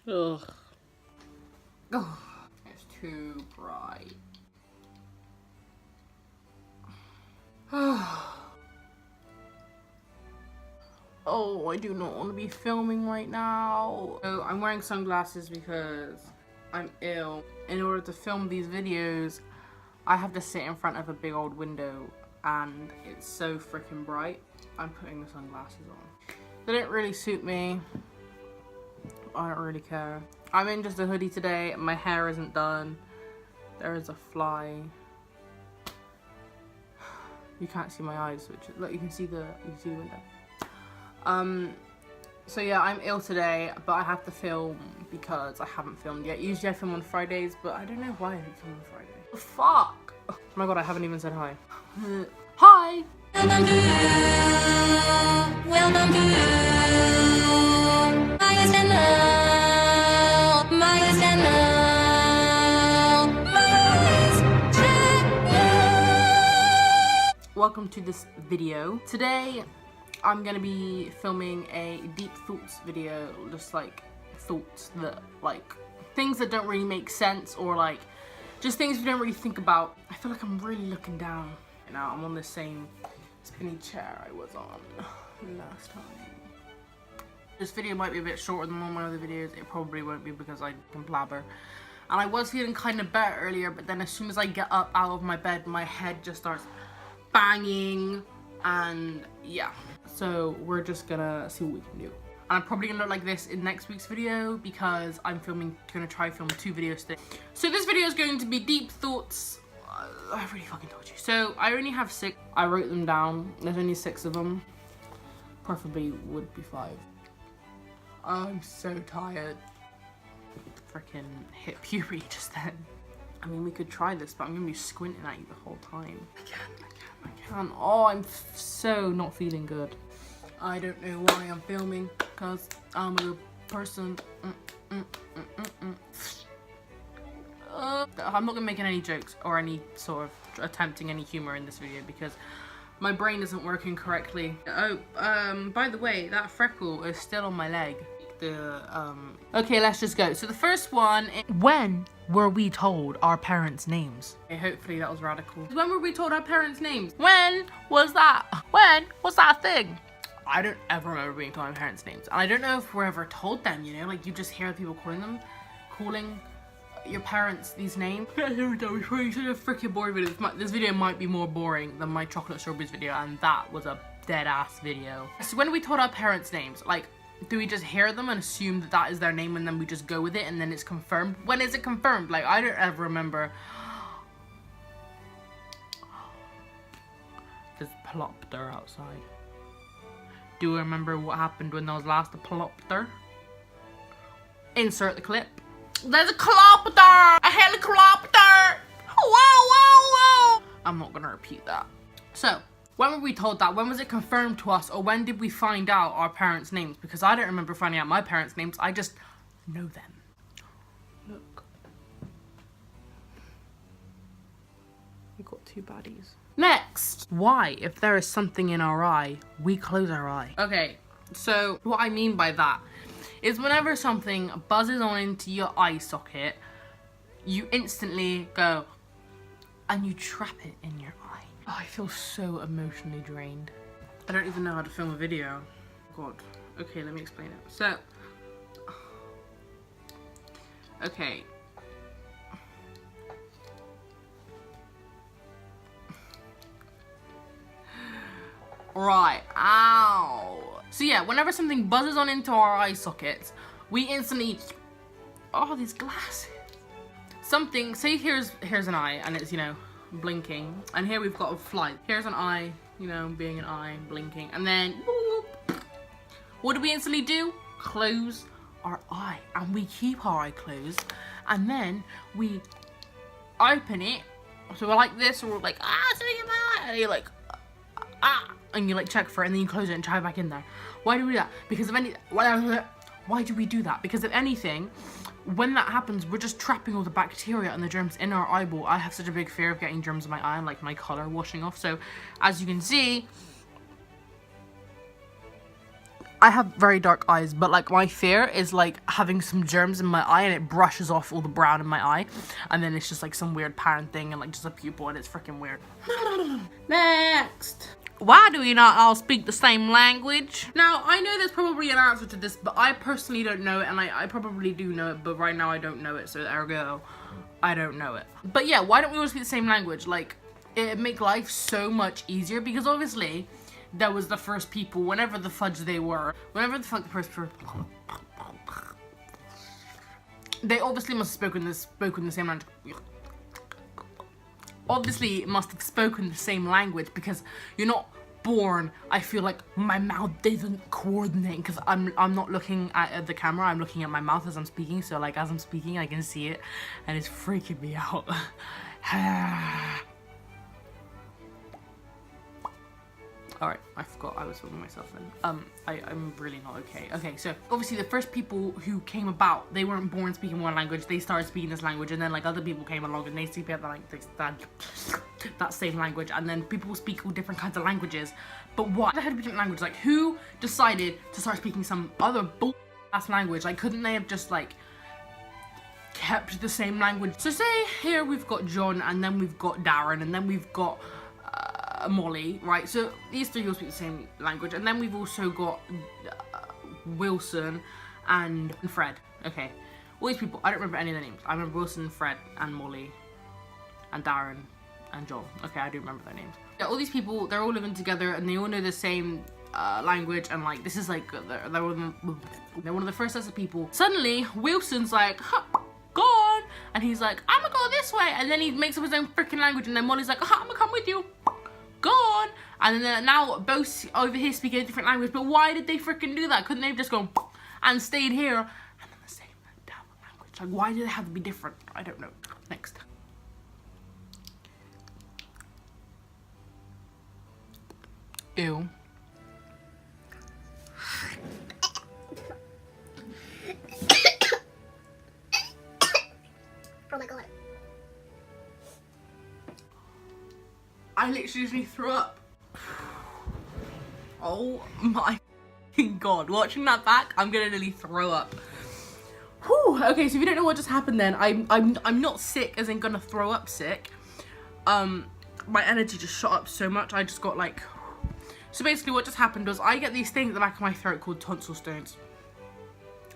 Ugh. Oh, it's too bright. Oh, I do not want to be filming right now. So I'm wearing sunglasses because I'm ill. In order to film these videos, I have to sit in front of a big old window and it's so freaking bright. I'm putting the sunglasses on. They don't really suit me. I don't really care. I'm in just a hoodie today. My hair isn't done. There is a fly. You can't see my eyes, which look, you can see the window. So yeah, I'm ill today, but I have to film because I haven't filmed yet. Usually I film on Fridays, but I don't know why I don't film on Friday. Oh, fuck! Oh my god, I haven't even said hi. Hi! Welcome to this video. Today, I'm gonna be filming a deep thoughts video, just like thoughts that things that don't really make sense, or like just things you don't really think about. I feel like I'm really looking down. Now I'm on the same spinny chair I was on last time. This video might be a bit shorter than all my other videos. It probably won't be because I can blabber. And I was feeling kind of better earlier, but then as soon as I get up out of my bed, my head just starts banging, and yeah. So we're just gonna see what we can do. And I'm probably gonna look like this in next week's video because I'm gonna try film 2 videos today. So this video is going to be deep thoughts. I really fucking told you. So I only have 6. I wrote them down. There's only 6 of them. Preferably would be 5. I'm so tired. Freaking hit puberty just then. I mean, we could try this, but I'm gonna be squinting at you the whole time. I can't. Oh, I'm so not feeling good. I don't know why I'm filming, because I'm a good person. I'm not gonna make any jokes or any sort of attempting any humor in this video because my brain isn't working correctly. Oh, by the way, that freckle is still on my leg. Okay, let's just go. So the first one, when were we told our parents' names? Okay, hopefully that was radical. When were we told our parents' names? When was that? When was that thing? I don't ever remember being told my parents' names. And I don't know if we're ever told them, you know? Like, you just hear people calling your parents these names. Here we go, we probably should have freaking bored video. This video might be more boring than my chocolate strawberries video, and that was a dead-ass video. So when we told our parents' names, like, do we just hear them and assume that that is their name and then we just go with it and then it's confirmed? When is it confirmed? Like, I don't ever remember. There's a plopter outside. Do you remember what happened when there was last a plopter? Insert the clip. There's a clopter! A helicopter! Whoa, whoa, whoa! I'm not gonna repeat that. So, when were we told that? When was it confirmed to us? Or when did we find out our parents' names? Because I don't remember finding out my parents' names. I just know them. Look. We've got 2 baddies. Next! Why, if there is something in our eye, we close our eye? Okay, so what I mean by that is whenever something buzzes on into your eye socket, you instantly go and you trap it in your eye. Oh, I feel so emotionally drained. I don't even know how to film a video. God. Okay, let me explain it. So, okay. Right. Ow. So yeah, whenever something buzzes on into our eye sockets, we instantly, oh, these glasses. Something, say here's an eye and it's, you know, blinking, and here we've got a fly. Here's an eye, you know, being an eye, blinking, and then whoop, what do we instantly do? Close our eye, and we keep our eye closed, and then we open it. So we're like this, or we're like, something in my eye, and you're like, and you like check for it, and then you close it and try back in there. Why do we do that? Because of why do we do that? Because if anything, when that happens, we're just trapping all the bacteria and the germs in our eyeball. I have such a big fear of getting germs in my eye and like my color washing off. So as you can see, I have very dark eyes, but like my fear is like having some germs in my eye and it brushes off all the brown in my eye, and then it's just like some weird parent thing and like just a pupil, and it's freaking weird. Next. Why do we not all speak the same language? Now, I know there's probably an answer to this, but I personally don't know it, and I probably do know it, but right now I don't know it, so ergo, I don't know it. But yeah, why don't we all speak the same language? Like, it'd make life so much easier, because obviously, there was the first people, whenever the fudge they were, whenever the fuck the first person, they obviously must have spoken the same language. Obviously must have spoken the same language, because you're not born, I feel like my mouth doesn't coordinate, because I'm not looking at the camera, I'm looking at my mouth as I'm speaking, so like as I'm speaking I can see it and it's freaking me out. Alright, I forgot I was filming myself then. I'm really not okay. Okay, so obviously the first people who came about, they weren't born speaking one language, they started speaking this language, and then like other people came along and they speak that same language, and then people speak all different kinds of languages. But why they had a different language? Like, who decided to start speaking some other bull-ass language? Like, couldn't they have just like kept the same language? So say here we've got John, and then we've got Darren, and then we've got Molly, right? So these three will speak the same language, and then we've also got Wilson and Fred. Okay, all these people, I don't remember any of their names. I remember Wilson, Fred, and Molly, and Darren, and John. Okay, I do remember their names. Yeah, all these people, they're all living together, and they all know the same language, and like this is like they're one of the first sets of people. Suddenly, Wilson's like, go on, and he's like, I'm gonna go this way, and then he makes up his own freaking language, and then Molly's like, I'm gonna come with you. Go on. And then now both over here speaking a different language, but why did they freaking do that? Couldn't they have just gone and stayed here and then the same damn language? Like, why did it have to be different? I don't know. Next. Ew. Oh my god. I literally just threw up. Oh my god. Watching that back, I'm gonna nearly throw up. Whew. Okay, so if you don't know what just happened then, I'm not sick as in gonna throw up sick. My energy just shot up so much, I just got like... So basically what just happened was I get these things at the back of my throat called tonsil stones.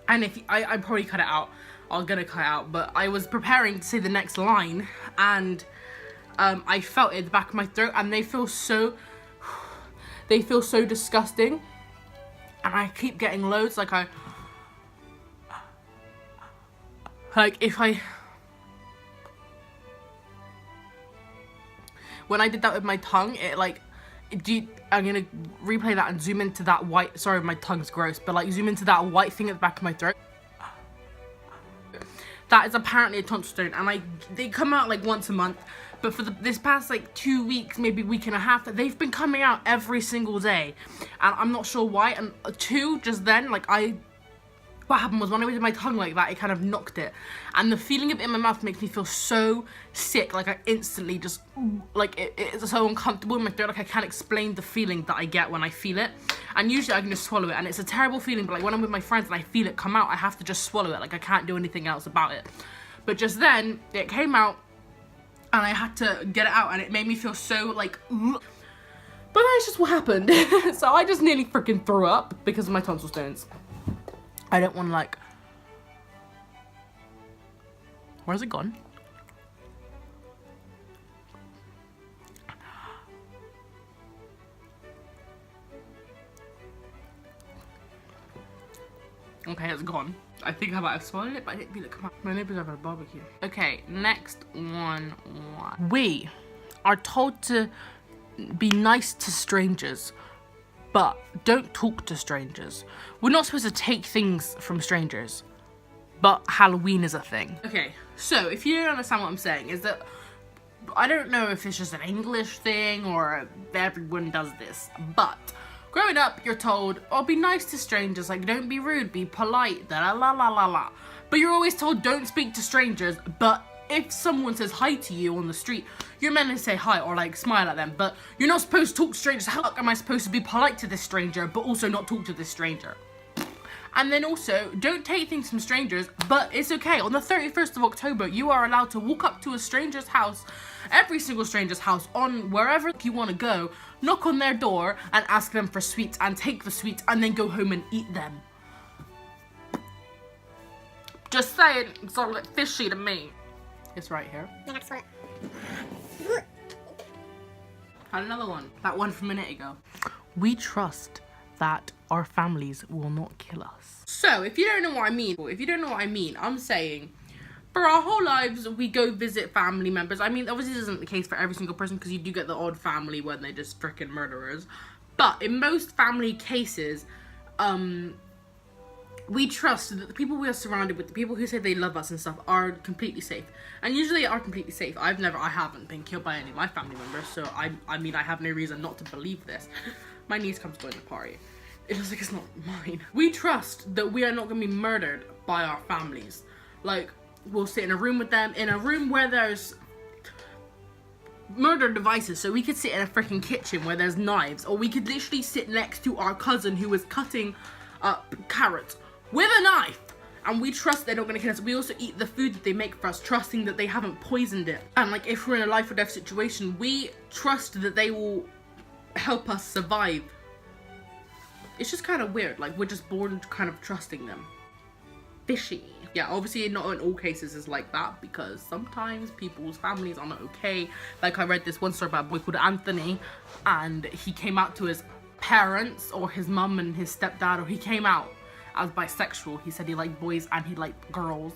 And if I probably cut it out, I'm gonna cut it out, but I was preparing to say the next line, and I felt it at the back of my throat, and they feel so disgusting, and I keep getting loads. Like when I did that with my tongue, it like, I'm gonna replay that and zoom into that white, sorry my tongue's gross, but like zoom into that white thing at the back of my throat. That is apparently a tonsil stone, and they come out like once a month. But for this past like 2 weeks, maybe week and a half, they've been coming out every single day. And I'm not sure why. And just then, like what happened was when I did my tongue like that, it kind of knocked it. And the feeling of it in my mouth makes me feel so sick. Like I instantly just, like it's so uncomfortable in my throat. Like I can't explain the feeling that I get when I feel it. And usually I can just swallow it. And it's a terrible feeling, but like when I'm with my friends and I feel it come out, I have to just swallow it. Like I can't do anything else about it. But just then, it came out. And I had to get it out, and it made me feel so like, but that's just what happened. So I just nearly freaking threw up because of my tonsil stones. I don't want to like, where's it gone? Okay, it's gone. I think I might have swallowed it, but I didn't feel it come out. My neighbours having a barbecue. Okay, next one. We are told to be nice to strangers, but don't talk to strangers. We're not supposed to take things from strangers, but Halloween is a thing. Okay, so if you don't understand what I'm saying, is that I don't know if it's just an English thing or everyone does this, but growing up, you're told, oh, be nice to strangers, like, don't be rude, be polite, da la la la la la. But you're always told, don't speak to strangers, but if someone says hi to you on the street, you're meant to say hi or like smile at them, but you're not supposed to talk to strangers. How am I supposed to be polite to this stranger but also not talk to this stranger? And then also, don't take things from strangers, but it's okay. On the 31st of October, you are allowed to walk up to a stranger's house, every single stranger's house, on wherever you want to go, knock on their door and ask them for sweets and take the sweets and then go home and eat them. Just saying, it's all like fishy to me. It's right here. Had another one. That one from a minute ago. We trust that our families will not kill us. So, if you don't know what I mean, I'm saying, for our whole lives, we go visit family members. I mean, obviously this isn't the case for every single person, because you do get the odd family when they're just freaking murderers. But in most family cases, we trust that the people we are surrounded with, the people who say they love us and stuff, are completely safe. And usually are completely safe. I haven't been killed by any of my family members, so I mean, I have no reason not to believe this. My niece comes to the party. It looks like it's not mine. We trust that we are not going to be murdered by our families. Like, we'll sit in a room with them, in a room where there's murder devices. So we could sit in a freaking kitchen where there's knives, or we could literally sit next to our cousin who is cutting up carrots with a knife. And we trust they're not going to kill us. We also eat the food that they make for us, trusting that they haven't poisoned it. And like, if we're in a life or death situation, we trust that they will help us survive. It's just kind of weird. Like, we're just born kind of trusting them. Fishy. Yeah, obviously not in all cases is like that, because sometimes people's families are not okay. Like, I read this one story about a boy called Anthony, and he came out to his parents, or his mum and his stepdad, or he came out as bisexual. He said he liked boys and he liked girls,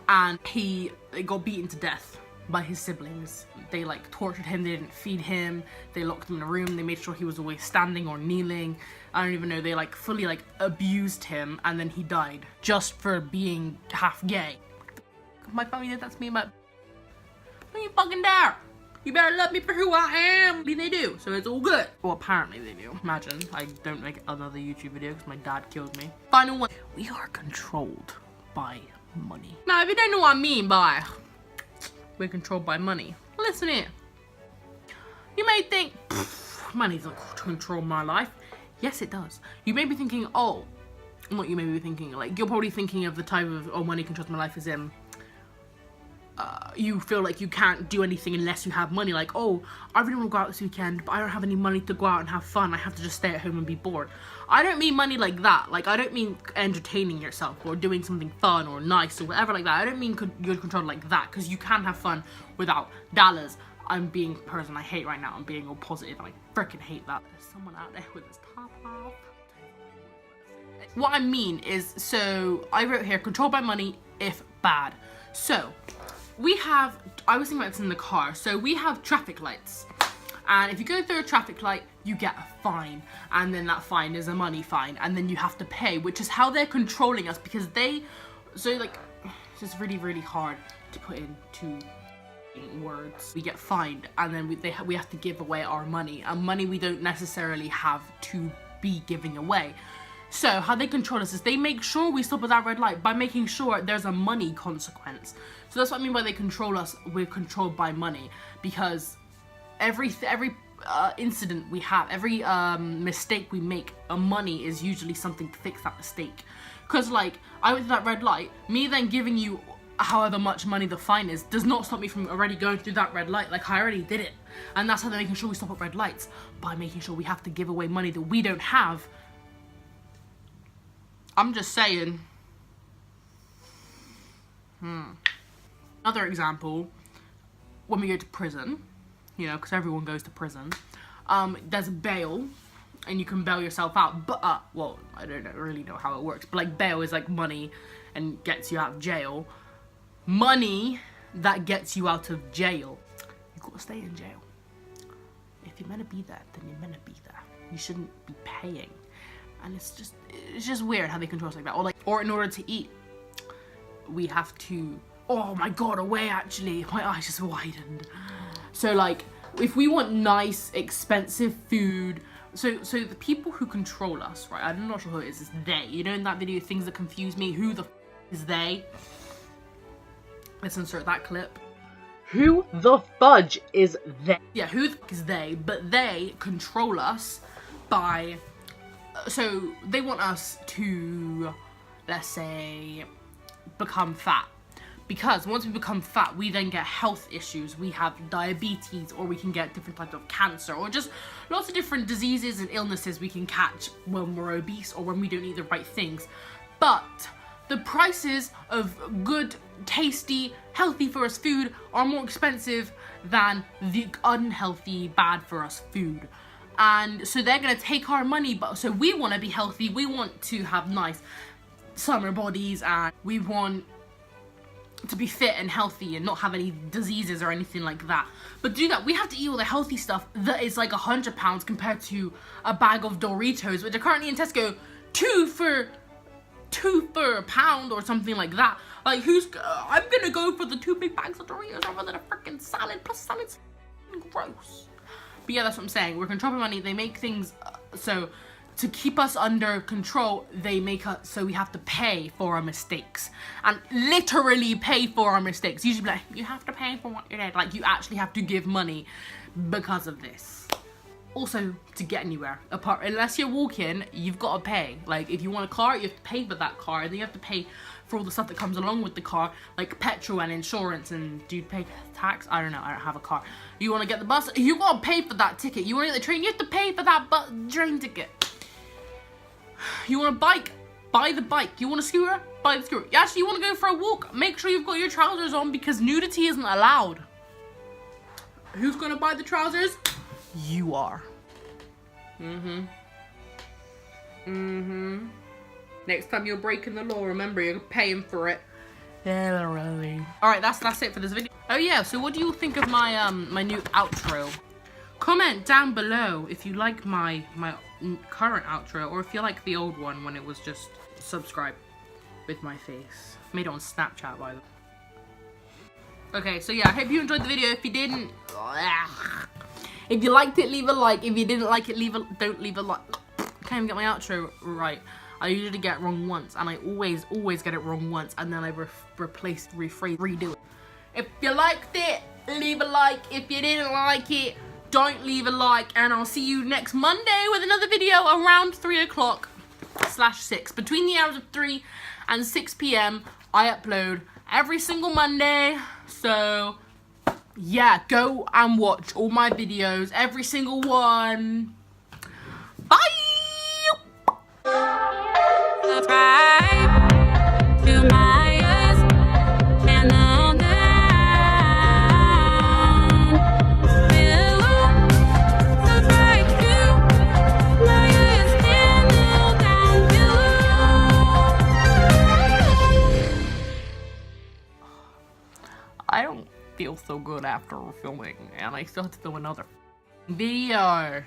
and he got beaten to death by his siblings. They like tortured him, they didn't feed him, they locked him in a room, they made sure he was always standing or kneeling. I don't even know, they like fully like abused him, and then he died just for being half gay. My family did that to me, but don't you fucking dare! You better love me for who I am! I mean, they do, so it's all good. Well, apparently they do. Imagine I don't make another YouTube video because my dad killed me. Final one. We are controlled by money. Now, if you don't know what I mean by we're controlled by money, listen here. You may think, money doesn't control my life. Yes, it does. You may be thinking, oh, what you may be thinking, like, you're probably thinking of the type of, oh, money controls my life as in, you feel like you can't do anything unless you have money. Like, oh, I really want to go out this weekend, but I don't have any money to go out and have fun. I have to just stay at home and be bored. I don't mean money like that. Like, I don't mean entertaining yourself or doing something fun or nice or whatever like that. I don't mean you're controlled like that, because you can have fun without dollars. I'm being the person I hate right now. I'm being all positive, and I freaking hate that. There's someone out there with his top off. What I mean is, so I wrote here, controlled by money if bad. So, I was thinking about this in the car. So we have traffic lights. And if you go through a traffic light, you get a fine. And then that fine is a money fine. And then you have to pay, which is how they're controlling us, because so like, it's just really, really hard to put into words. We get fined, and then we have to give away our money. And money we don't necessarily have to be giving away. So how they control us is they make sure we stop at that red light by making sure there's a money consequence. So that's what I mean by they control us. We're controlled by money, because every incident we have, every mistake we make, money is usually something to fix that mistake. Because like, I went to that red light, me then giving you however much money the fine is does not stop me from already going through that red light. Like, I already did it. And that's how they're making sure we stop at red lights, by making sure we have to give away money that we don't have. I'm just saying. Another example, when we go to prison, you know, because everyone goes to prison, there's bail, and you can bail yourself out, but, well, I don't really know how it works, but like, bail is like money and gets you out of jail. Money that gets you out of jail. You gotta stay in jail. If you're meant to be there, then you're meant to be there. You shouldn't be paying. And it's just weird how they control us like that. Or in order to eat, we have to, oh my god, away actually, my eyes just widened. So like, if we want nice, expensive food, so the people who control us, right, I'm not sure who it is, it's they. You know in that video, things that confuse me, who the f is they? Let's insert that clip. Who the fudge is they? Yeah, who the fuck is they? But they control us by, so they want us to, let's say, become fat. Because once we become fat, we then get health issues. We have diabetes, or we can get different types of cancer, or just lots of different diseases and illnesses we can catch when we're obese or when we don't eat the right things. But the prices of good, tasty, healthy for us food are more expensive than the unhealthy, bad for us food. And so they're gonna take our money, but so we wanna be healthy, we want to have nice summer bodies, and we want to be fit and healthy and not have any diseases or anything like that. But to do that, we have to eat all the healthy stuff that is like £100 compared to a bag of Doritos, which are currently in Tesco two for £1 or something like that. Like, I'm gonna go for the 2 big bags of Doritos rather than a freaking salad. Plus salad's gross. But yeah, that's what I'm saying. We're controlling money. They make things so to keep us under control, they make us so we have to pay for our mistakes. And literally pay for our mistakes. Usually like, you have to pay for what you did. Like, you actually have to give money because of this. Also, to get anywhere, unless you're walking, you've got to pay. Like, if you want a car, you have to pay for that car. And then you have to pay for all the stuff that comes along with the car, like petrol and insurance. And do you pay tax? I don't know, I don't have a car. You want to get the bus, you got to pay for that ticket. You want to get the train, you have to pay for that train ticket. You want a bike? Buy the bike. You want a scooter? Buy the scooter. Actually, you want to go for a walk? Make sure you've got your trousers on because nudity isn't allowed. Who's going to buy the trousers? You are. Next time you're breaking the law, remember you're paying for it. Literally. Alright, that's it for this video. Oh yeah, so what do you think of my my new outro? Comment down below if you like my current outro, or if you like the old one when it was just subscribe with my face. Made it on Snapchat, by the way. Okay, so yeah, I hope you enjoyed the video. If you didn't, if you liked it, leave a like. If you didn't like it, don't leave a like. Can't even get my outro right. I usually get it wrong once, and I always get it wrong once, and then I redo it. If you liked it, leave a like. If you didn't like it, don't leave a like, and I'll see you next Monday with another video around 3 o'clock/6. Between the hours of 3 and 6 p.m. I upload every single Monday. So yeah, go and watch all my videos, every single one. Bye! I don't feel so good after filming, and I still have to film another video.